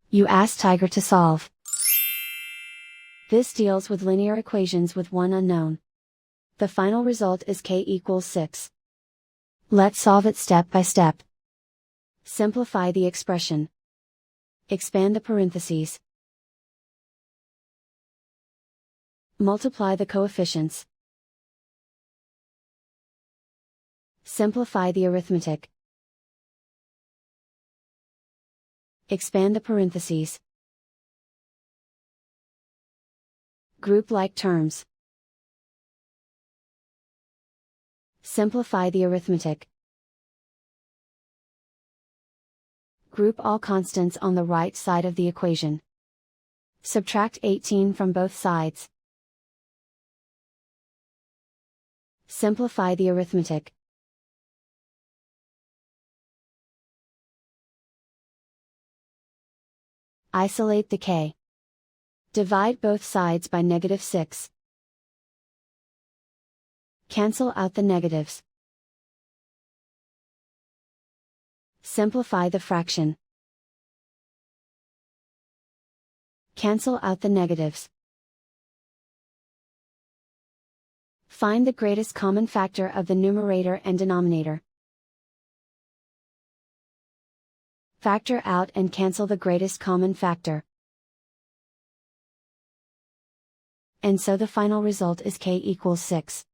You ask Tiger to solve. This deals with linear equations with one unknown. The final result is k equals 6. Let's solve it step by step. Simplify the expression. Expand the parentheses. Multiply the coefficients. Simplify the arithmetic. Expand the parentheses. Group like terms. Simplify the arithmetic. Group all constants on the right side of the equation. Subtract 18 from both sides. Simplify the arithmetic. Isolate the k. Divide both sides by -6. Cancel out the negatives. Simplify the fraction. Cancel out the negatives. Find the greatest common factor of the numerator and denominator. Factor out and cancel the greatest common factor. And so the final result is k equals 6.